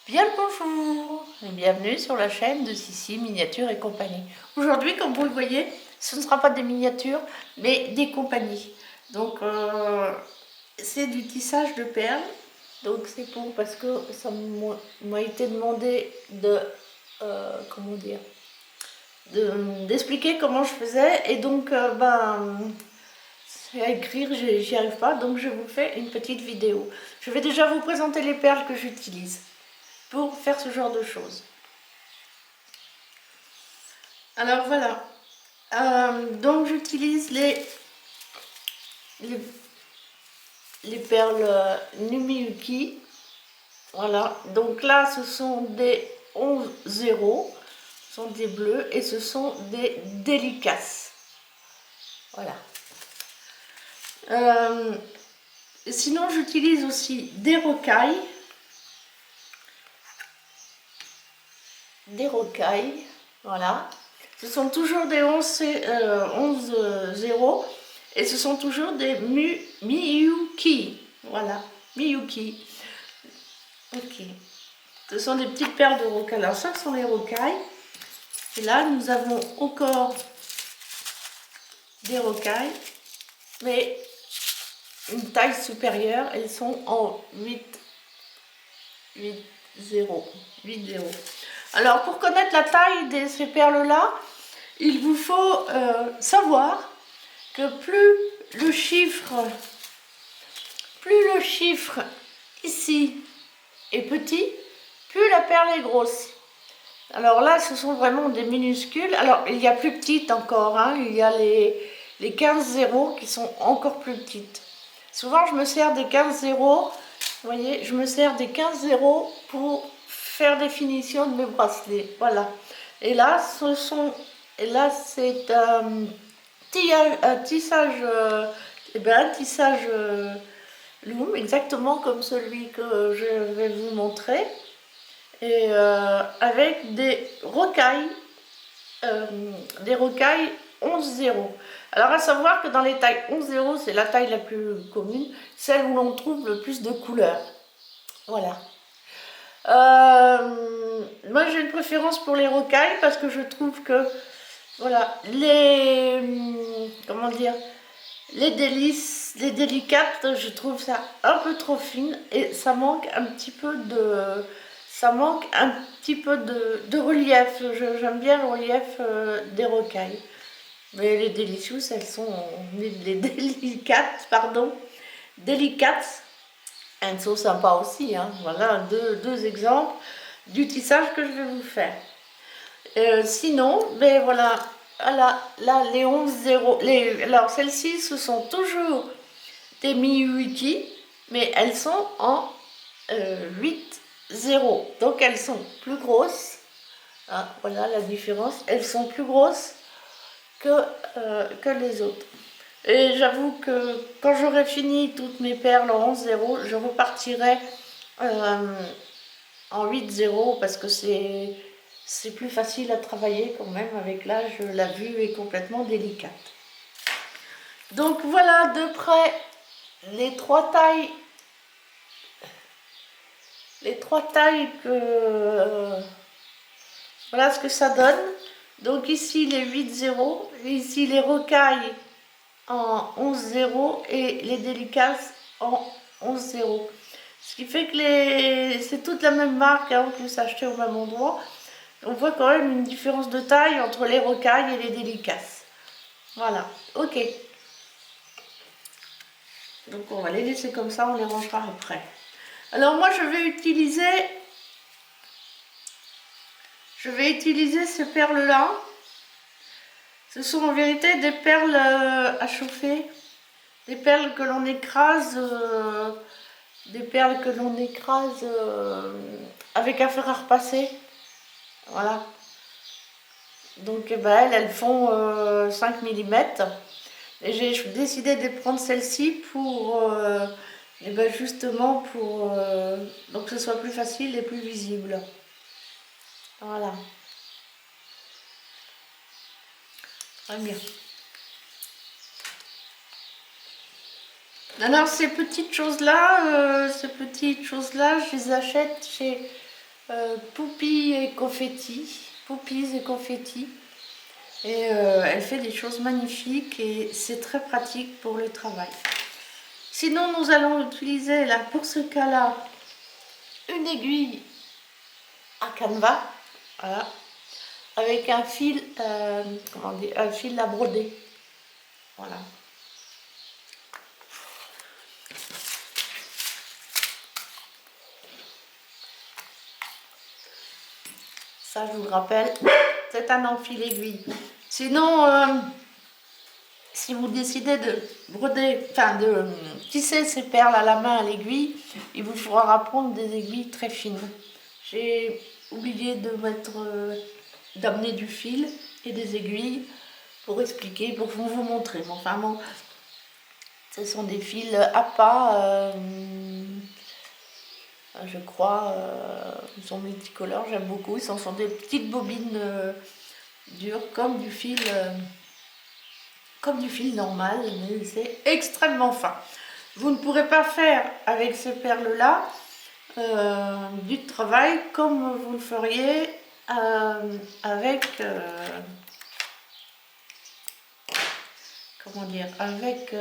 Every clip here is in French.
Bien le bonjour et bienvenue sur la chaîne de Sissi Miniatures et compagnie. Aujourd'hui, comme vous le voyez, ce ne sera pas des miniatures, mais des compagnies. Donc, c'est du tissage de perles. Donc, c'est pour parce que ça m'a été demandé de, comment dire, d'expliquer comment je faisais. Et donc, à écrire, j'y arrive pas, donc je vous fais une petite vidéo. Je vais déjà vous présenter les perles que j'utilise pour faire ce genre de choses. Alors voilà, donc j'utilise les perles Numiyuki. Voilà, donc là ce sont des 11-0, ce sont des bleus et ce sont des délicats. Voilà. Sinon j'utilise aussi des rocailles. Voilà. Ce sont toujours des 11-0 et ce sont toujours des Miyuki. Voilà, Miyuki. Ok. Ce sont des petites perles de rocailles. Alors ça, ce sont les rocailles. Et là, nous avons encore des rocailles, mais une taille supérieure. Elles sont en 8-0. Alors, pour connaître la taille de ces perles-là, il vous faut savoir que plus le chiffre ici est petit, plus la perle est grosse. Alors là, ce sont vraiment des minuscules. Alors, il y a plus petites encore, hein. Il y a les 15-0 qui sont encore plus petites. Souvent, je me sers des 15-0, vous voyez, je me sers des 15-0 pour faire des finitions de mes bracelets. Voilà. Et là, c'est un tissage, loom, exactement comme celui que je vais vous montrer. Et avec des rocailles 11-0. Alors à savoir que dans les tailles 11-0, c'est la taille la plus commune, celle où l'on trouve le plus de couleurs. Voilà. Moi j'ai une préférence pour les rocailles parce que je trouve que voilà, comment dire, les délicates, je trouve ça un peu trop fine et ça manque un petit peu de relief. J'aime bien le relief des rocailles. Mais les délicieuses, les délicates, elles sont sympas aussi. Hein. Voilà deux exemples du tissage que je vais vous faire. Sinon, ben voilà, là les 11-0, alors celles-ci, ce sont toujours des Miyuki, mais elles sont en 8-0. Donc elles sont plus grosses. Hein, voilà la différence. Elles sont plus grosses que les autres. Et j'avoue que quand j'aurai fini toutes mes perles en 11-0, je repartirai en 8-0 parce que c'est plus facile à travailler quand même avec l'âge, la vue est complètement délicate. Donc voilà de près les trois tailles que voilà ce que ça donne. Donc ici les 8-0, ici les rocailles en 11-0 et les délicats en 11-0. Ce qui fait que c'est toute la même marque, hein, on peut s'acheter au même endroit. On voit quand même une différence de taille entre les rocailles et les délicats. Voilà, ok. Donc on va les laisser comme ça, on les rangera après. Alors moi je vais utiliser ces perles-là. Ce sont en vérité des perles à chauffer, des perles que l'on écrase, avec un fer à repasser. Voilà. Donc eh ben, elles font 5 mm. Et j'ai décidé de prendre celle-ci pour et ben justement pour donc que ce soit plus facile et plus visible. Voilà. Très bien. Alors ces petites choses-là, je les achète chez Poupie et confetti, Poupies et confetti. Et elle fait des choses magnifiques et c'est très pratique pour le travail. Sinon, nous allons utiliser là, pour ce cas-là, une aiguille à canevas, voilà, avec un fil, comment dire, un fil à broder, voilà. Ça, je vous le rappelle, c'est un enfil aiguille. Sinon, si vous décidez de broder, enfin de tisser ces perles à la main à l'aiguille, il vous faudra prendre des aiguilles très fines. J'ai oublié de mettre, d'amener du fil et des aiguilles pour expliquer, pour vous montrer. Mais enfin bon, ce sont des fils à pas, je crois, ils sont multicolores, j'aime beaucoup. Ce sont des petites bobines dures comme du fil normal, mais c'est extrêmement fin. Vous ne pourrez pas faire avec ces perles-là du travail comme vous le feriez avec, comment dire, avec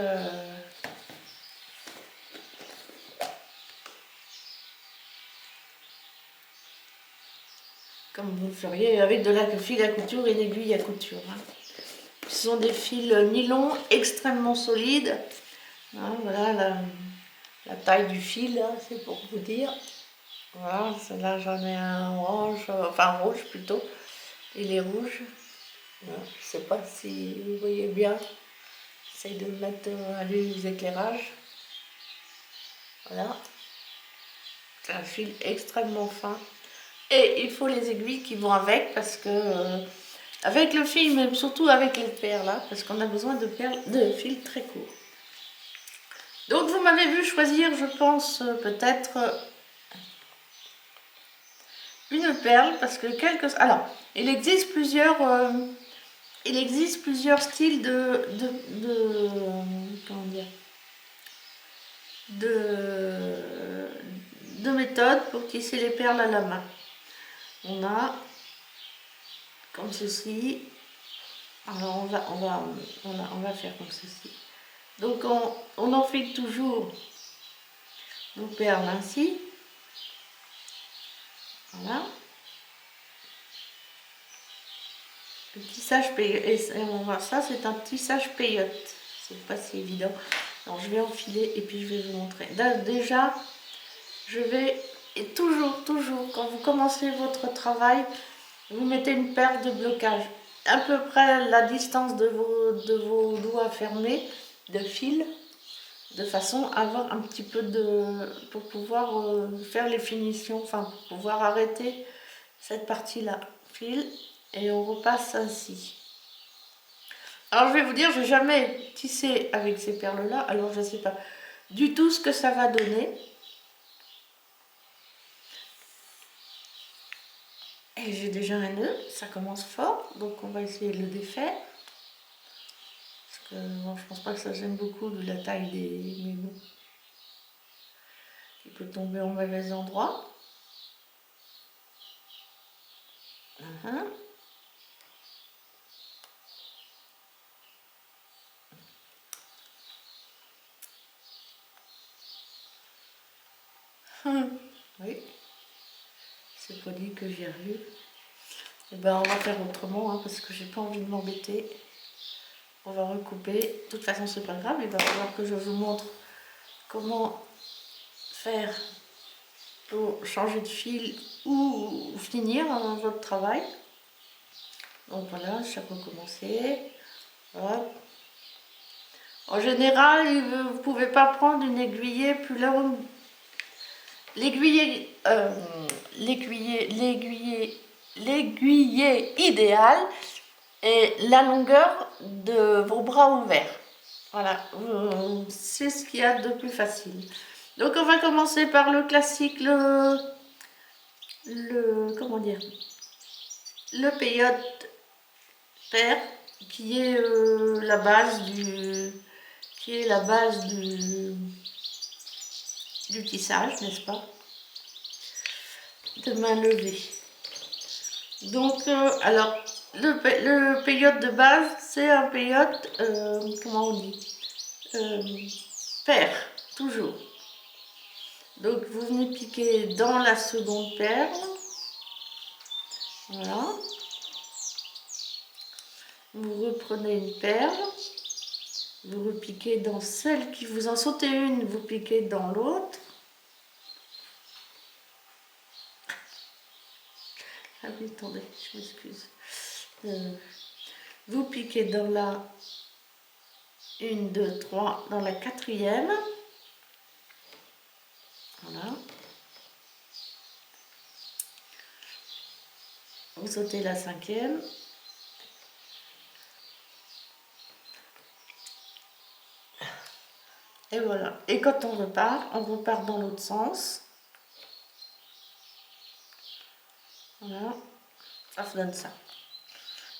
comme vous le feriez avec de la fil à couture et une aiguille à couture. Hein. Ce sont des fils nylon extrêmement solides. Hein, voilà la taille du fil, hein, c'est pour vous dire. Voilà, là j'en ai un orange, enfin rouge plutôt, il est rouge. Je ne sais pas si vous voyez bien. J'essaye de mettre à les éclairages. Voilà. C'est un fil extrêmement fin. Et il faut les aiguilles qui vont avec parce que avec le fil, mais surtout avec les perles, là, parce qu'on a besoin de perles, de fils très courts. Donc vous m'avez vu choisir, je pense, peut-être une perle, parce que quelques... Alors, il existe plusieurs styles comment dire, de méthodes pour tisser les perles à la main. On a comme ceci. Alors on va faire comme ceci. Donc on enfile toujours nos perles ainsi. Voilà. Le tissage peyote. Et on va, ça c'est un tissage peyote. C'est pas si évident. Alors je vais enfiler et puis je vais vous montrer. Déjà, je vais, et toujours, quand vous commencez votre travail, vous mettez une perle de blocage. À peu près la distance de vos doigts fermés, de fil, de façon à avoir un petit peu de... pour pouvoir faire les finitions, enfin pour pouvoir arrêter cette partie-là. Fil, et on repasse ainsi. Alors je vais vous dire, je n'ai jamais tissé avec ces perles-là, alors je ne sais pas du tout ce que ça va donner. Et j'ai déjà un nœud, ça commence fort, donc on va essayer de le défaire. Parce que bon, je pense pas que ça gêne beaucoup de la taille des... Mais bon, il peut tomber en mauvais endroit. Oui, c'est pas dit que j'y arrive. Et ben on va faire autrement hein, parce que j'ai pas envie de m'embêter. On va recouper. De toute façon c'est pas grave, il va falloir que je vous montre comment faire pour changer de fil ou finir votre travail. Donc voilà, je vais recommencer. Voilà. En général, vous ne pouvez pas prendre une aiguillée plus longue. L'aiguillé idéal est la longueur de vos bras ouverts. Voilà, c'est ce qu'il y a de plus facile. Donc on va commencer par le classique, comment dire, le peyote pair, qui est la base du tissage, n'est-ce pas? de main levée. Donc, alors, le peyote de base, c'est un peyote, comment on dit, paire, toujours. Donc, vous venez piquer dans la seconde perle. Voilà. Vous reprenez une perle. Vous repiquez dans celle qui vous en sautez une, vous piquez dans l'autre. Ah oui, attendez, je m'excuse. Vous piquez dans la 1, 2, 3, dans la 4e. Voilà. Vous sautez la 5e. Et voilà. Et quand on repart dans l'autre sens. Voilà. Ça se donne ça.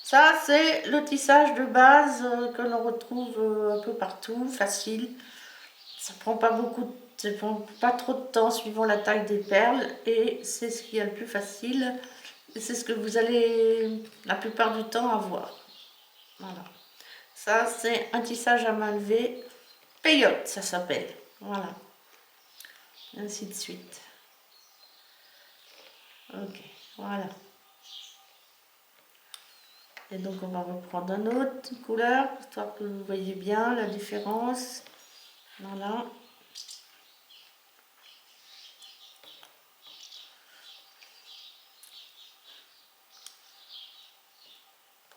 Ça, c'est le tissage de base que l'on retrouve un peu partout, facile. Ça prend pas beaucoup, ça prend pas trop de temps suivant la taille des perles et c'est ce qui est le plus facile. C'est ce que vous allez la plupart du temps avoir. Voilà. Ça, c'est un tissage à main levée. Peyote, ça s'appelle. Voilà. Ainsi de suite. Ok, voilà. Et donc, on va reprendre une autre couleur, histoire que vous voyez bien la différence. Voilà.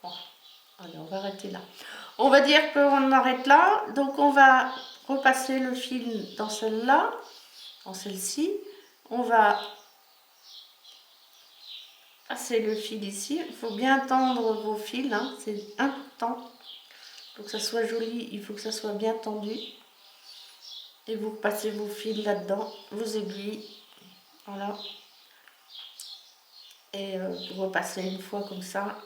Bon. Allez, on va arrêter là. On va dire qu'on arrête là. Donc, on va repasser le fil dans celle-là, dans celle-ci. On va passer le fil ici. Il faut bien tendre vos fils, hein. C'est important. Pour que ça soit joli, il faut que ça soit bien tendu. Et vous passez vos fils là-dedans, vos aiguilles. Voilà. Et vous repassez une fois comme ça.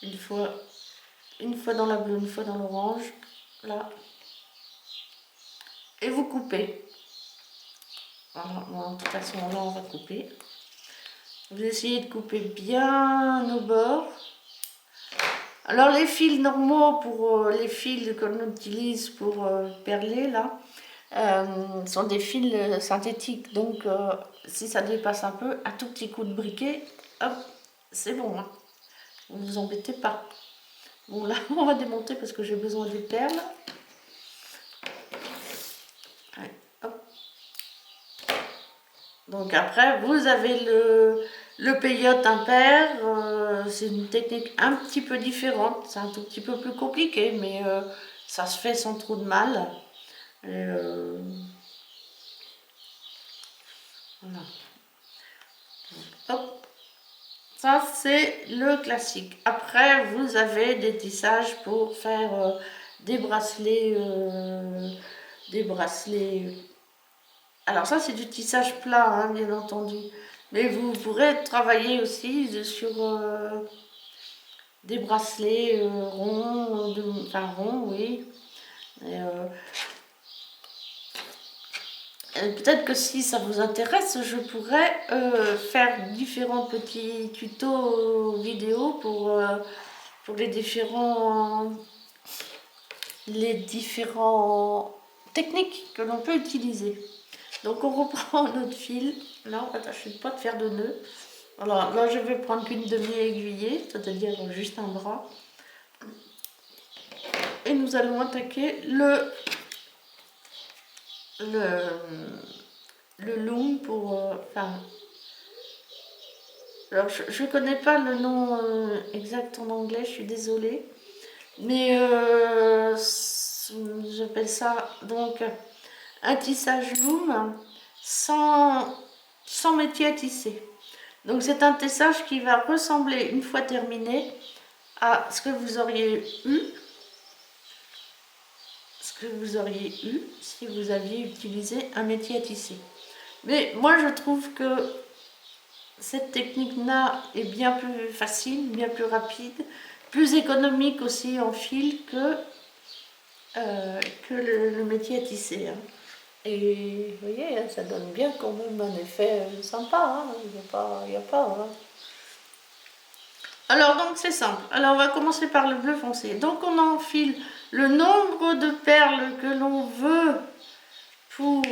Une fois dans la bleue, une fois dans l'orange. Là. Et vous coupez. Voilà, bon, de toute façon, là, on va couper. Vous essayez de couper bien au bord. Alors, les fils normaux, pour les fils que l'on utilise pour perler, là, sont des fils synthétiques. Donc, si ça dépasse un peu, un tout petit coup de briquet, hop, c'est bon. Hein. Vous ne vous embêtez pas. Bon, là, on va démonter parce que j'ai besoin des perles. Allez, hop. Donc après, vous avez le peyote impair. C'est une technique un petit peu différente. C'est un tout petit peu plus compliqué, mais ça se fait sans trop de mal. Et, voilà. Hop. Ça, c'est le classique. Après, vous avez des tissages pour faire des bracelets. Des bracelets. Alors ça, c'est du tissage plat, hein, bien entendu. Mais vous pourrez travailler aussi sur des bracelets ronds, enfin ronds, oui. Peut-être que si ça vous intéresse, je pourrais faire différents petits tutos vidéo pour les différents techniques que l'on peut utiliser. Donc on reprend notre fil. Là, on va tâcher de ne pas de faire de nœud. Alors là, je vais prendre qu'une demi-aiguillée, c'est-à-dire juste un bras. Et nous allons attaquer le loom pour... enfin, alors je ne connais pas le nom exact en anglais, je suis désolée. Mais j'appelle ça donc un tissage loom sans métier à tisser. Donc c'est un tissage qui va ressembler, une fois terminé, à ce que vous auriez eu, si vous aviez utilisé un métier à tisser. Mais moi je trouve que cette technique-là est bien plus facile, bien plus rapide, plus économique aussi en fil que le métier à tisser. Hein. Et vous voyez, ça donne bien quand même un effet sympa, hein. Il n'y a pas, hein. Alors donc c'est simple. Alors on va commencer par le bleu foncé. Donc on enfile le nombre de perles que l'on veut pour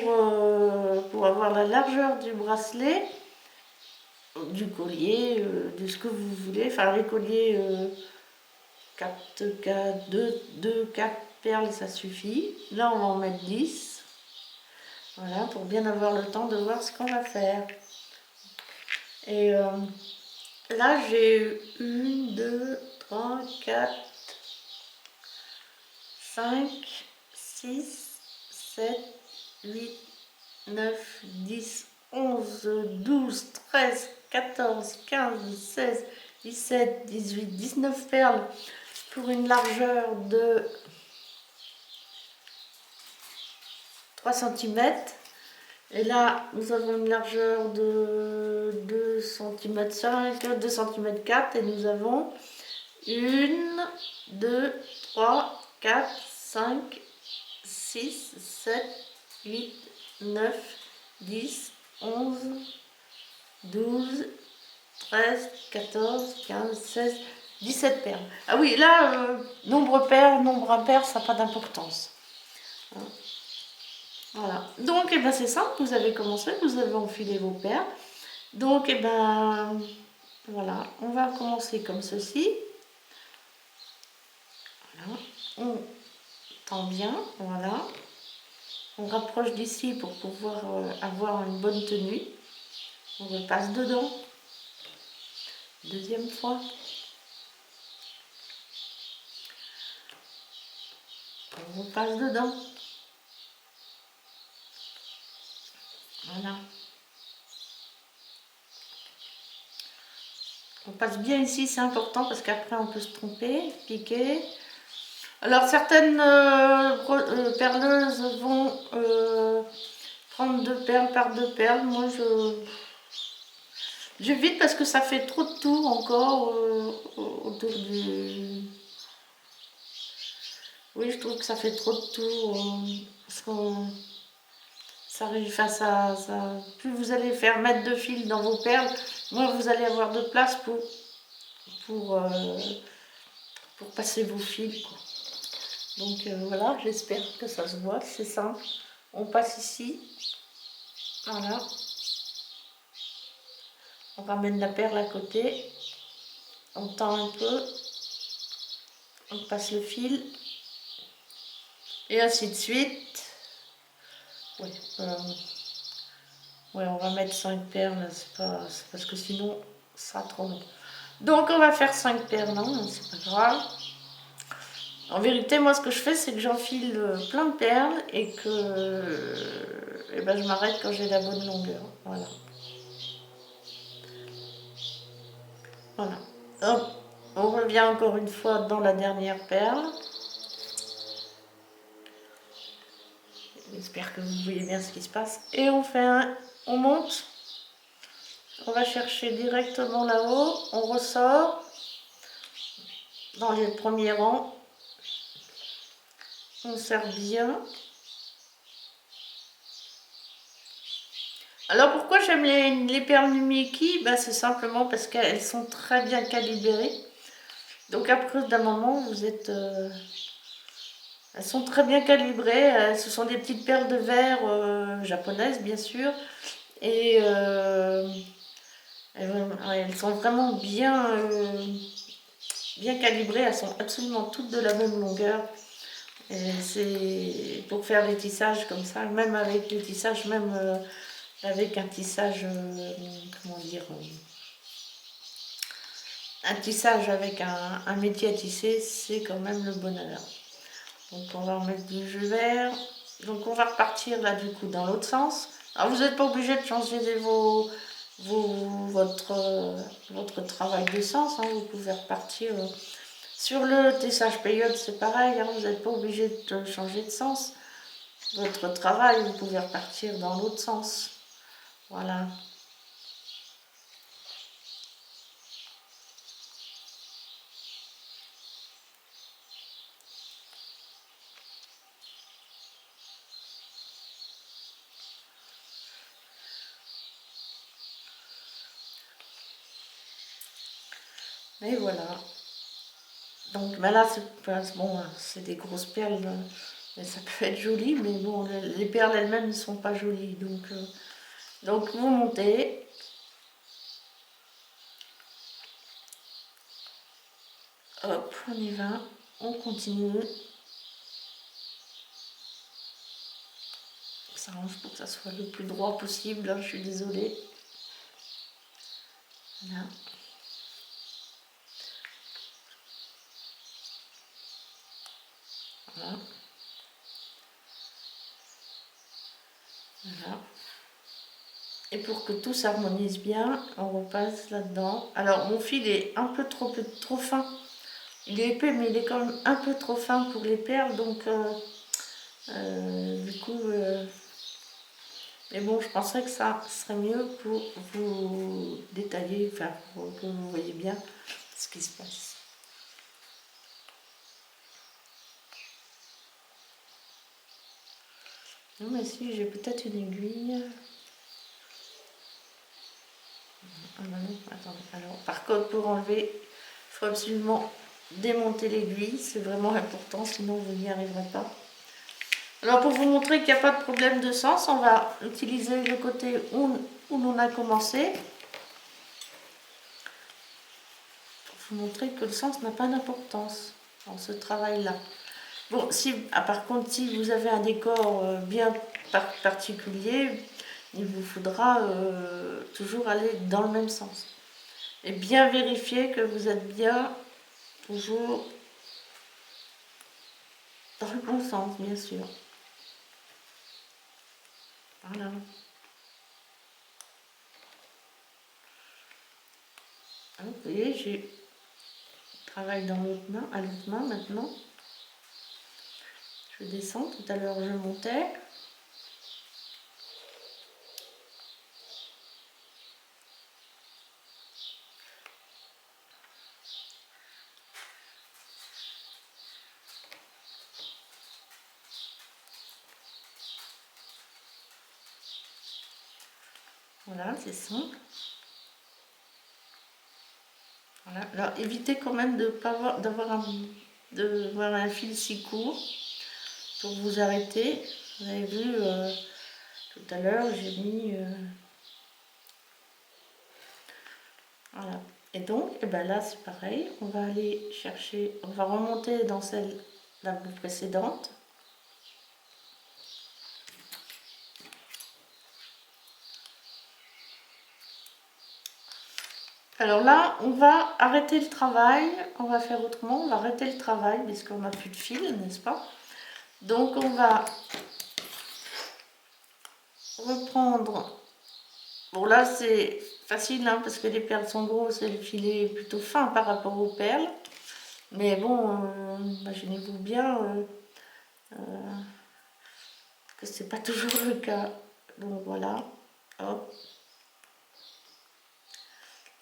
avoir la largeur du bracelet, du collier, de ce que vous voulez. Enfin les colliers 2, 4 perles ça suffit. Là on va en mettre 10. Voilà, pour bien avoir le temps de voir ce qu'on va faire. Et là j'ai 1, 2, 3, 4, 5, 6, 7, 8, 9, 10, 11, 12, 13, 14, 15, 16, 17, 18, 19 perles pour une largeur de 3 cm. Et là, nous avons une largeur de 2 cm 5, 2 cm 4 et nous avons 1, 2, 3, 4, 5, 6, 7, 8, 9, 10, 11, 12, 13, 14, 15, 16, 17 perles. Ah oui, là, nombre pair, nombre impair, ça n'a pas d'importance. Voilà. Donc, eh ben, c'est simple, vous avez commencé, vous avez enfilé vos perles. Donc, eh ben, voilà, on va commencer comme ceci. Voilà. On tend bien, voilà. On rapproche d'ici pour pouvoir avoir une bonne tenue. On repasse dedans. Deuxième fois. On repasse dedans. Voilà. On passe bien ici, c'est important parce qu'après on peut se tromper, piquer. Alors certaines perleuses vont prendre 2 perles par 2 perles. Moi j'évite parce que ça fait trop de tours encore autour du... Oui, je trouve que ça fait trop de tours. Parce qu'on... plus vous allez faire mettre de fil dans vos perles, moins vous allez avoir de place pour, pour passer vos fils, quoi. Donc voilà, j'espère que ça se voit, c'est simple. On passe ici, voilà. On ramène la perle à côté, on tend un peu, on passe le fil, et ainsi de suite. Ouais, ouais, on va mettre 5 perles, c'est parce que sinon, ça sera trop long. Donc on va faire 5 perles, non, c'est pas grave. En vérité, moi, ce que je fais, c'est que j'enfile plein de perles et que ben, je m'arrête quand j'ai la bonne longueur. Voilà. Voilà. Hop, on revient encore une fois dans la dernière perle. J'espère que vous voyez bien ce qui se passe. Et on fait on monte. On va chercher directement là-haut. On ressort dans les premiers rangs. On serre bien. Alors pourquoi j'aime les perles du Mickey? Ben, c'est simplement parce qu'elles sont très bien calibrées. Donc après d'un moment, vous êtes... elles sont très bien calibrées. Ce sont des petites perles de verre japonaises, bien sûr. Et elles sont vraiment bien calibrées. Elles sont absolument toutes de la même longueur. C'est pour faire des tissages comme ça, même avec les tissages, même avec un tissage, comment dire, un tissage avec un métier à tisser, c'est quand même le bonheur. Donc on va remettre du jus vert. Donc on va repartir là du coup dans l'autre sens. Alors vous n'êtes pas obligé de changer votre travail de sens, hein. Vous pouvez repartir sur le tissage période, c'est pareil, hein. Vous n'êtes pas obligé de changer de sens. Votre travail, vous pouvez repartir dans l'autre sens. Voilà. Et voilà. Donc ben là, bon, c'est des grosses perles, mais ça peut être joli, mais bon, les perles elles-mêmes ne sont pas jolies. Donc vous montez. Hop, on y va. On continue. Ça range pour que ça soit le plus droit possible, hein, je suis désolée. Voilà. Voilà. Voilà. Et pour que tout s'harmonise bien, on repasse là-dedans. Alors mon fil est un peu trop fin. Il est épais, mais il est quand même un peu trop fin pour les perles, donc du coup... mais bon, je penserais que ça serait mieux pour vous détailler, enfin pour que vous voyez bien ce qui se passe. Non mais si, j'ai peut-être une aiguille. Ah bah non, attendez. Alors, par contre, pour enlever, il faut absolument démonter l'aiguille. C'est vraiment important, sinon vous n'y arriverez pas. Alors, pour vous montrer qu'il n'y a pas de problème de sens, on va utiliser le côté où l'on a commencé. Pour vous montrer que le sens n'a pas d'importance dans ce travail-là. Bon, par contre, si vous avez un décor bien particulier, il vous faudra toujours aller dans le même sens. Et bien vérifier que vous êtes bien toujours dans le bon sens, bien sûr. Voilà. Alors, vous voyez, je travaille dans l'autre main, à l'autre main maintenant. Je descends, tout à l'heure je montais. Voilà, c'est simple. Voilà. Alors évitez quand même de pas d'avoir un fil si court pour vous arrêter. Vous avez vu tout à l'heure, j'ai mis voilà. Et donc, et ben là c'est pareil. On va aller chercher, on va remonter dans celle la plus précédente. Alors là, on va arrêter le travail, on va faire autrement, on va arrêter le travail puisqu'on n'a plus de fil, n'est-ce pas? Donc on va reprendre, bon là c'est facile hein, parce que les perles sont grosses et le filet est plutôt fin par rapport aux perles, mais bon, imaginez-vous bien que c'est pas toujours le cas. Donc voilà, hop,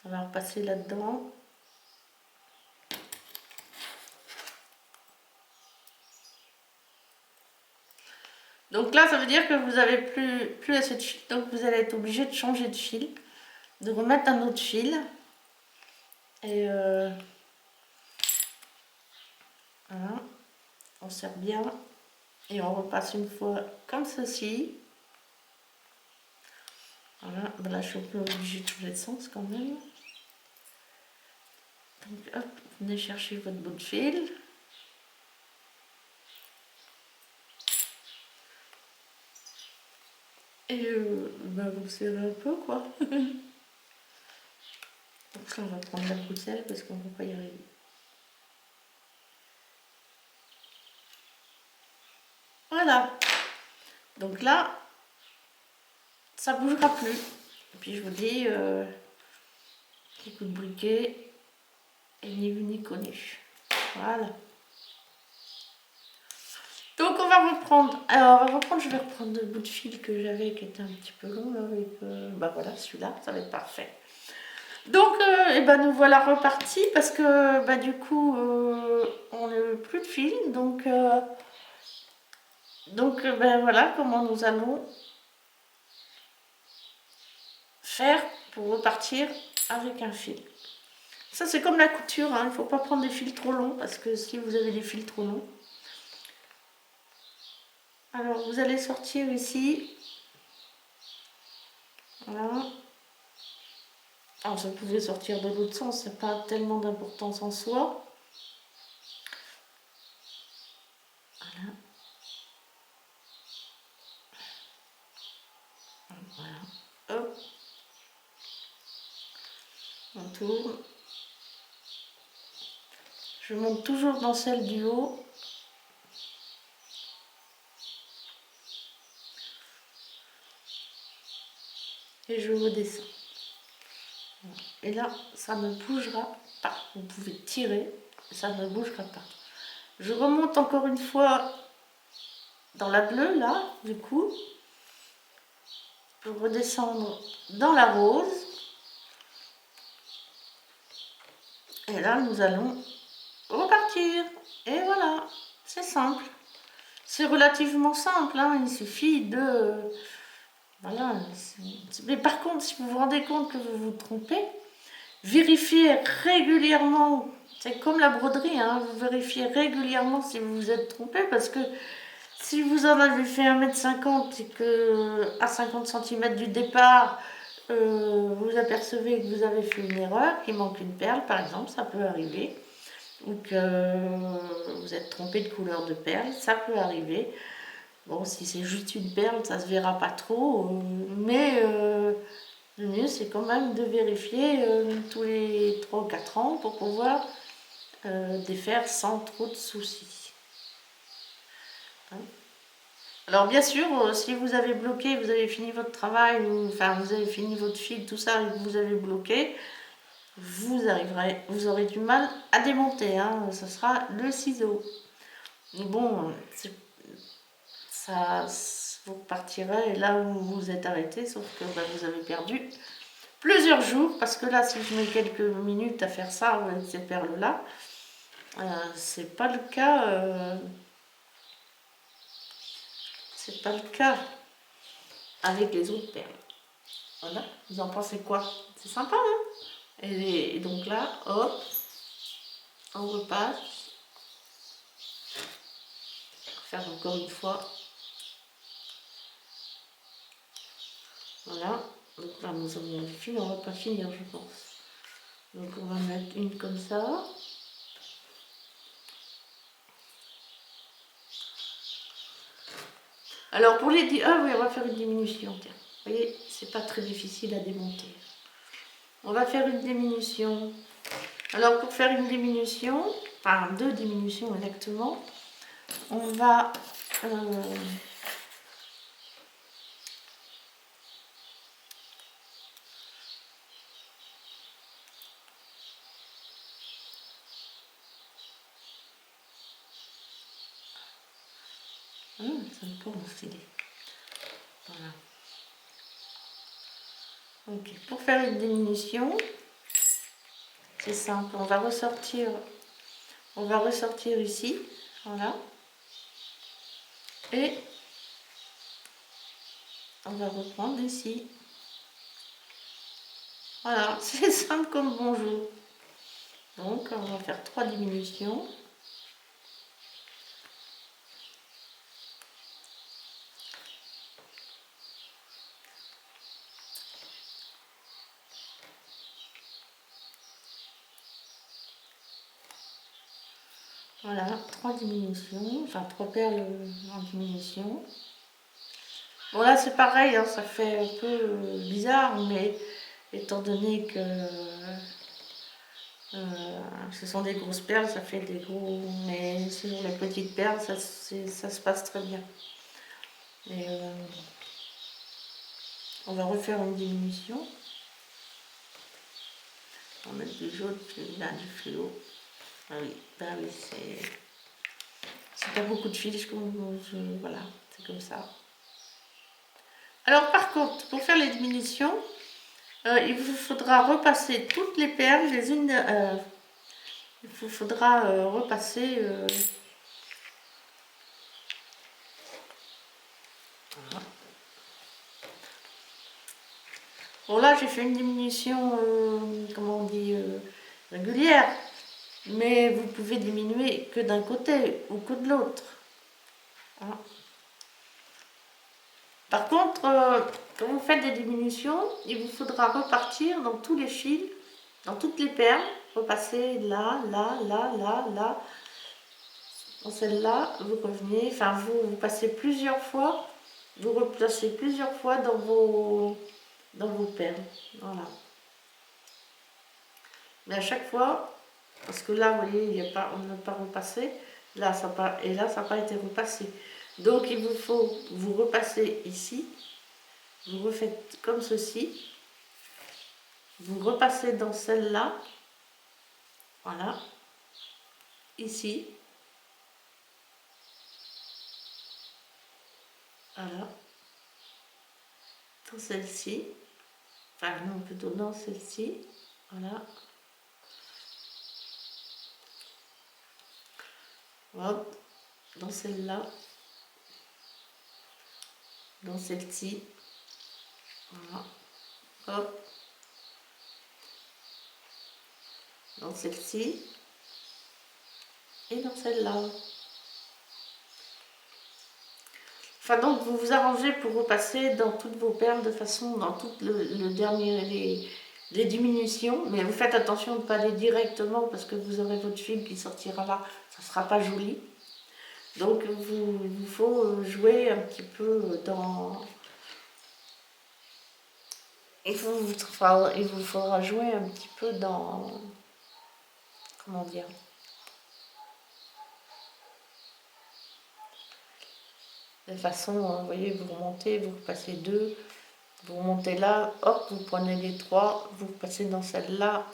on va repasser là-dedans. Donc là, ça veut dire que vous n'avez plus assez de fil, donc vous allez être obligé de changer de fil, de remettre un autre fil. Et voilà, on serre bien et on repasse une fois comme ceci. Voilà, ben là je suis un peu obligée de changer de sens quand même. Donc hop, venez chercher votre bout de fil. Et vous serrez un peu quoi. Donc là on va prendre la brousselle parce qu'on ne va pas y arriver. Voilà. Donc là, ça ne bougera plus. Et puis je vous dis, petit coup de briquet, et ni vu ni connu. Voilà. Donc on va reprendre. Alors je vais reprendre le bout de fil que j'avais qui était un petit peu long là, avec bah voilà celui-là, ça va être parfait. Donc et ben nous voilà repartis parce que bah du coup on n'a plus de fil, donc ben voilà comment nous allons faire pour repartir avec un fil. Ça c'est comme la couture, hein. Il ne faut pas prendre des fils trop longs parce que si vous avez des fils trop longs. Alors vous allez sortir ici. Voilà. Alors ça pouvait sortir de l'autre sens, c'est pas tellement d'importance en soi. Voilà. Voilà. Hop. On tourne. Je monte toujours dans celle du haut. Et je redescends. Et là, ça ne bougera pas. Vous pouvez tirer, ça ne bougera pas. Je remonte encore une fois dans la bleue, là, du coup. Pour redescendre dans la rose. Et là, nous allons repartir. Et voilà, c'est simple. C'est relativement simple, hein. Il suffit de... Voilà. Mais par contre, si vous vous rendez compte que vous vous trompez, vérifiez régulièrement. C'est comme la broderie, hein. Vous vérifiez régulièrement si vous vous êtes trompé parce que si vous en avez fait 1,50 m et que à 50 cm du départ, vous apercevez que vous avez fait une erreur, qu'il manque une perle par exemple, ça peut arriver, ou que vous êtes trompé de couleur de perle, ça peut arriver. Bon, si c'est juste une perle, ça se verra pas trop, mais le mieux c'est quand même de vérifier tous les 3 ou 4 ans pour pouvoir défaire sans trop de soucis. Hein. Alors bien sûr, si vous avez bloqué, vous avez fini votre travail, enfin vous avez fini votre fil, tout ça, et que vous avez bloqué, vous aurez du mal à démonter, hein, ce sera le ciseau. Mais bon, ça, vous partirez là où vous êtes arrêté, sauf que vous avez perdu plusieurs jours, parce que là, si je mets quelques minutes à faire ça avec ces perles-là, c'est pas le cas. C'est pas le cas avec les autres perles. Voilà, vous en pensez quoi? C'est sympa, hein? Et donc là, hop, on repasse. Faire encore une fois. Voilà. Donc là, nous avons fini, on va pas finir, je pense. Donc on va mettre une comme ça. Alors pour les... Ah oui, on va faire une diminution, tiens. Vous voyez, c'est pas très difficile à démonter. On va faire une diminution. Alors pour faire une diminution, enfin 2 diminutions exactement, on va... ça me pas enfiler. Voilà. Ok, pour faire une diminution, c'est simple, on va ressortir ici, voilà, et on va reprendre ici. Voilà, c'est simple comme bonjour. Donc on va faire 3 diminutions. Voilà, 3 diminutions, enfin 3 perles en diminution. Bon là c'est pareil, hein, ça fait un peu bizarre, mais étant donné que ce sont des grosses perles, ça fait des gros... Mais sinon les petites perles, ça se passe très bien. Et on va refaire une diminution. On va mettre du jaune, là du fluo. Ah oui, bah oui, c'est pas beaucoup de fils, voilà, c'est comme ça. Alors par contre, pour faire les diminutions, il vous faudra repasser toutes les perles, les unes... il vous faudra repasser... Voilà. Bon là j'ai fait une diminution, comment on dit, régulière. Mais vous pouvez diminuer que d'un côté ou que de l'autre. Hein. Par contre, quand vous faites des diminutions, il vous faudra repartir dans tous les fils, dans toutes les perles, repasser là, là, là, là, là. Dans celle-là, vous revenez, enfin vous passez plusieurs fois, vous replacez plusieurs fois dans vos perles. Voilà. Mais à chaque fois, parce que là, vous voyez, il y a pas, on n'a pas repassé, là, ça pas, et là, ça n'a pas été repassé. Donc, il vous faut vous repasser ici, vous refaites comme ceci, vous repassez dans celle-là, voilà, ici, voilà, dans celle-ci, enfin non, plutôt dans celle-ci, voilà, hop, dans celle-là, dans celle-ci, voilà, hop, dans celle-ci, et dans celle-là. Enfin donc vous vous arrangez pour repasser dans toutes vos perles de façon, dans tout le dernier, les diminutions, mais vous faites attention de ne pas aller directement parce que vous aurez votre fil qui sortira là, ça ne sera pas joli. Donc il faut jouer un petit peu dans... il vous faudra jouer un petit peu dans... comment dire? De façon, vous voyez, vous remontez, vous repassez deux, vous remontez là, hop, vous prenez les trois, vous passez dans celle-là,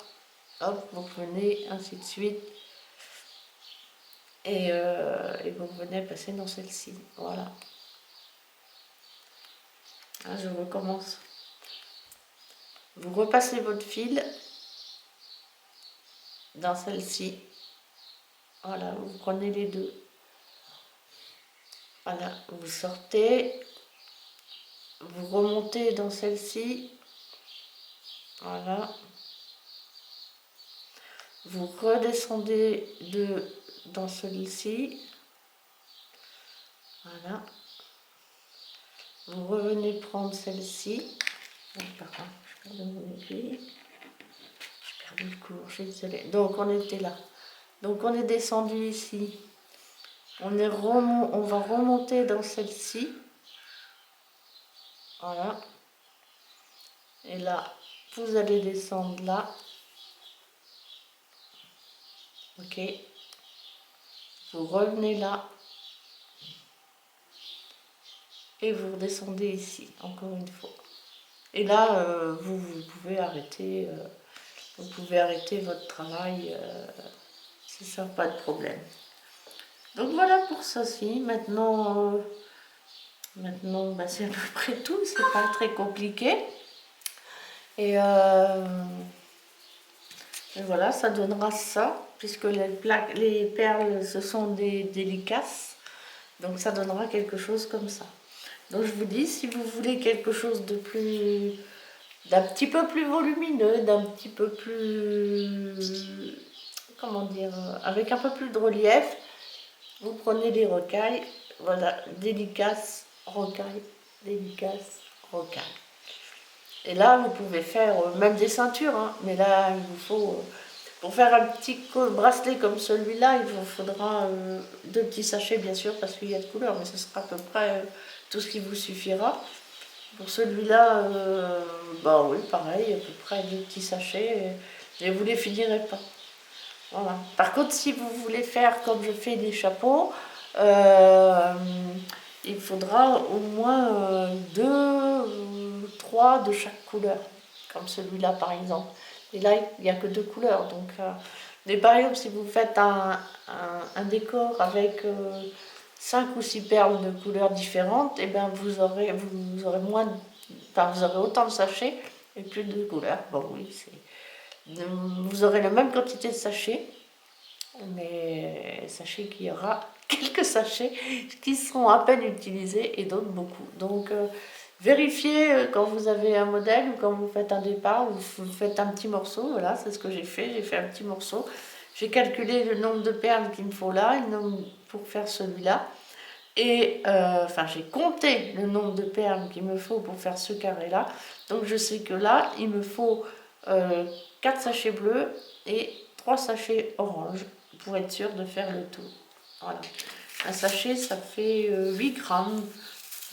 hop, vous revenez, ainsi de suite, et vous revenez passer dans celle-ci, voilà. Là, je recommence. Vous repassez votre fil dans celle-ci, voilà, vous prenez les deux, voilà, vous sortez, vous remontez dans celle-ci, voilà, vous redescendez dans celui-ci, voilà, vous revenez prendre celle-ci, pardon, je perds mon aiguille, j'ai perdu le cours, je suis désolée. Donc on était là, donc on est descendu ici, on va remonter dans celle-ci, voilà, et là vous allez descendre là, ok, vous revenez là, et vous redescendez ici, encore une fois. Et là, vous pouvez arrêter votre travail, c'est ça, pas de problème. Donc voilà pour ceci. Maintenant, bah, c'est à peu près tout, c'est pas très compliqué. Et voilà, ça donnera ça, puisque les perles, ce sont des licaces. Donc ça donnera quelque chose comme ça. Donc je vous dis, si vous voulez quelque chose d'un petit peu plus volumineux, d'un petit peu plus, comment dire, avec un peu plus de relief, vous prenez des rocailles, voilà, délicaces, rocailles, délicaces, rocailles. Et là, vous pouvez faire même des ceintures, hein, mais là, il vous faut, pour faire un petit bracelet comme celui-là, il vous faudra deux petits sachets, bien sûr, parce qu'il y a de couleurs, mais ce sera à peu près tout ce qui vous suffira. Pour celui-là, bah oui, pareil, à peu près deux petits sachets, et vous les finirez pas. Voilà. Par contre, si vous voulez faire comme je fais des chapeaux, il faudra au moins deux ou trois de chaque couleur, comme celui-là par exemple. Et là, il n'y a que deux couleurs. Donc, mais par exemple, si vous faites un décor avec 5 ou 6 perles de couleurs différentes, et ben vous aurez moins, enfin, vous aurez autant de sachets et plus de couleurs. Bon, oui, vous aurez la même quantité de sachets, mais sachez qu'il y aura quelques sachets qui seront à peine utilisés et d'autres beaucoup. Donc Vérifiez quand vous avez un modèle ou quand vous faites un départ, vous faites un petit morceau, voilà, c'est ce que j'ai fait un petit morceau. J'ai calculé le nombre de perles qu'il me faut là, le nombre pour faire celui-là. Et enfin, j'ai compté le nombre de perles qu'il me faut pour faire ce carré-là. Donc je sais que là, il me faut 4 sachets bleus et 3 sachets orange pour être sûr de faire le tout. Voilà. Un sachet, ça fait 8 grammes.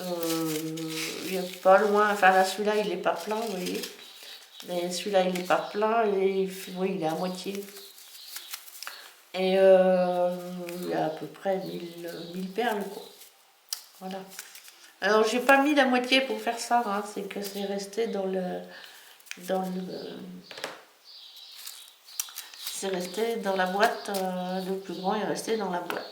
Il est pas loin, enfin là celui-là il est pas plein, vous voyez. Mais celui-là il est pas plein et oui, il est à moitié. Et il y a à peu près 1000 perles quoi. Voilà. Alors j'ai pas mis la moitié pour faire ça, hein, c'est que c'est resté c'est resté dans la boîte, le plus grand est resté dans la boîte.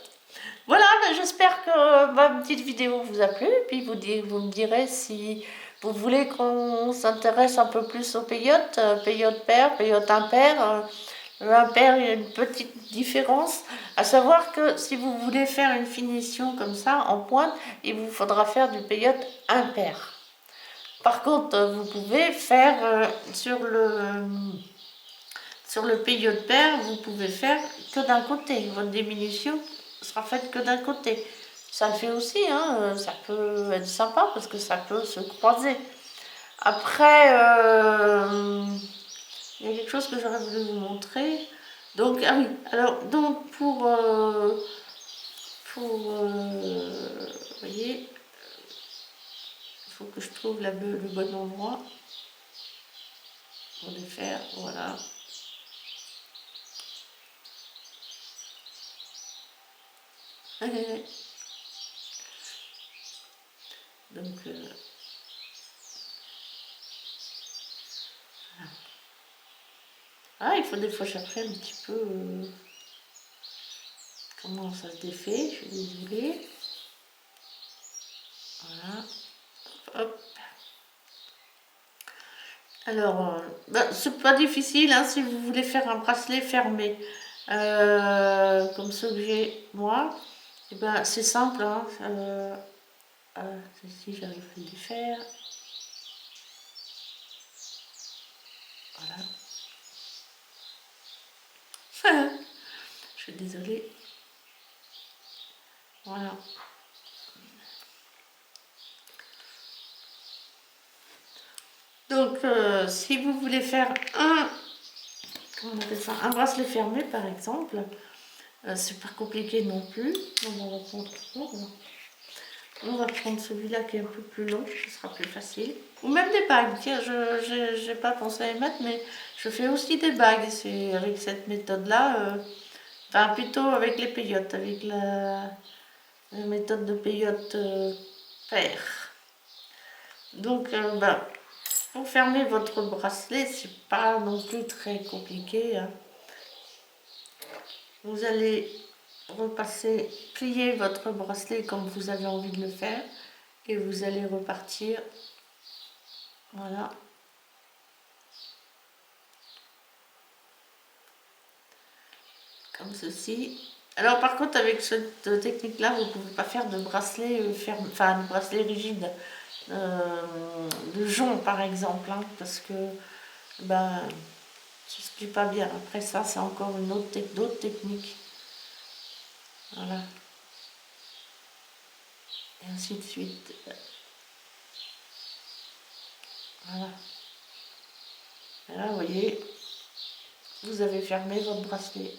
Voilà, ben, j'espère que ma petite vidéo vous a plu, et puis vous me direz si vous voulez qu'on s'intéresse un peu plus aux peyotes, peyote paire, peyote impair. L'impair, il y a une petite différence, à savoir que si vous voulez faire une finition comme ça, en pointe, il vous faudra faire du peyote impair. Par contre, vous pouvez faire sur le peyote pair, vous pouvez faire que d'un côté. Votre diminution sera faite que d'un côté. Ça le fait aussi, hein, ça peut être sympa parce que ça peut se croiser. Après, il y a quelque chose que j'aurais voulu vous montrer. Donc, ah oui, alors, donc vous voyez, il faut que je trouve le bon endroit pour les faire, voilà. Donc, ah, il faut des fois chercher un petit peu comment ça se défait, je suis désolée. Voilà, hop. Alors, c'est pas difficile hein, si vous voulez faire un bracelet fermé, comme ceux que j'ai moi. Et ben, c'est simple, hein, ceci j'arrive à le défaire. Voilà. Je suis désolée. Voilà. Donc, si vous voulez faire comment on appelle ça, un bracelet fermé par exemple, c'est pas compliqué non plus. Donc, on va prendre celui-là qui est un peu plus long, ce sera plus facile. Ou même des bagues, tiens, je n'ai pas pensé à les mettre, mais je fais aussi des bagues, c'est avec cette méthode-là, enfin plutôt avec les peyotes, avec la méthode de peyote paire. Donc, pour fermer votre bracelet, c'est pas non plus très compliqué. Hein. Vous allez repasser, plier votre bracelet comme vous avez envie de le faire et vous allez repartir. Voilà. Comme ceci. Alors par contre avec cette technique là vous ne pouvez pas faire de bracelet ferme, enfin de bracelet rigide de jonc par exemple hein, parce que ben ça se plie pas bien. Après ça c'est encore une autre d'autres techniques. Voilà. Et ainsi de suite. Voilà. Et là vous voyez, vous avez fermé votre bracelet.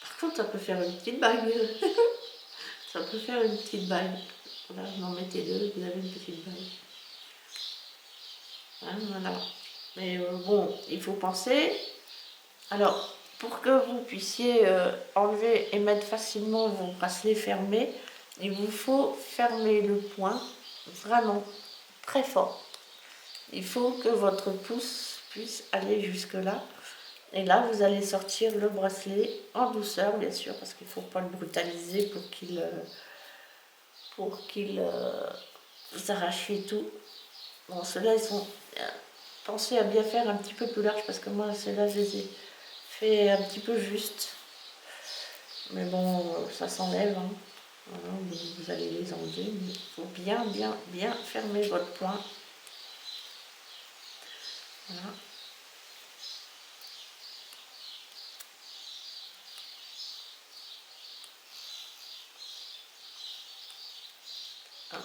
Par contre ça peut faire une petite bague. Ça peut faire une petite bague. Voilà, vous en mettez deux, vous avez une petite bague. Hein, voilà. Mais bon, il faut penser. Alors, pour que vous puissiez enlever et mettre facilement vos bracelets fermés, il vous faut fermer le poing vraiment très fort. Il faut que votre pouce puisse aller jusque là. Et là, vous allez sortir le bracelet en douceur, bien sûr, parce qu'il ne faut pas le brutaliser pour qu'il vous arrachiez tout. Bon, ceux-là, ils sont... pensez à bien faire un petit peu plus large, parce que moi, ceux-là, je les ai fait un petit peu juste. Mais bon, ça s'enlève. Hein. Voilà, vous allez les enlever, mais il faut bien, bien, bien fermer votre point. Voilà.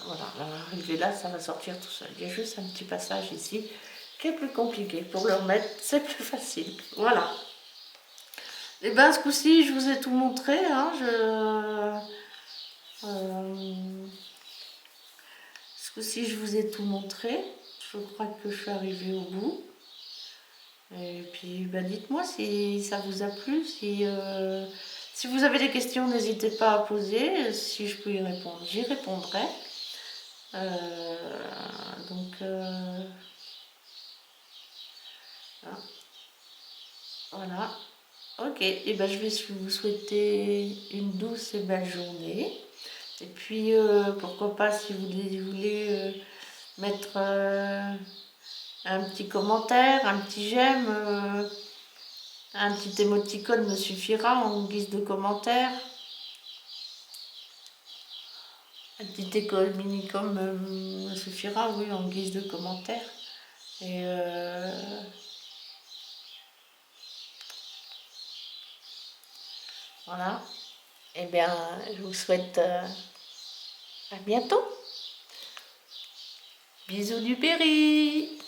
Voilà, arrivé là, ça va sortir tout seul. Il y a juste un petit passage ici qui est plus compliqué. Pour le remettre, c'est plus facile. Voilà. Et bien, ce coup-ci, je vous ai tout montré. Hein, ce coup-ci, je vous ai tout montré. Je crois que je suis arrivée au bout. Et puis, ben, dites-moi si ça vous a plu. Si vous avez des questions, n'hésitez pas à poser. Si je peux y répondre, j'y répondrai. Donc, voilà. Ok, et ben je vais vous souhaiter une douce et belle journée. Et puis, pourquoi pas, si vous voulez mettre un petit commentaire, un petit j'aime, un petit émoticône me suffira en guise de commentaire. Un petit minicom me suffira, oui, en guise de commentaire. Et voilà. Et bien, je vous souhaite à bientôt. Bisous du Berry.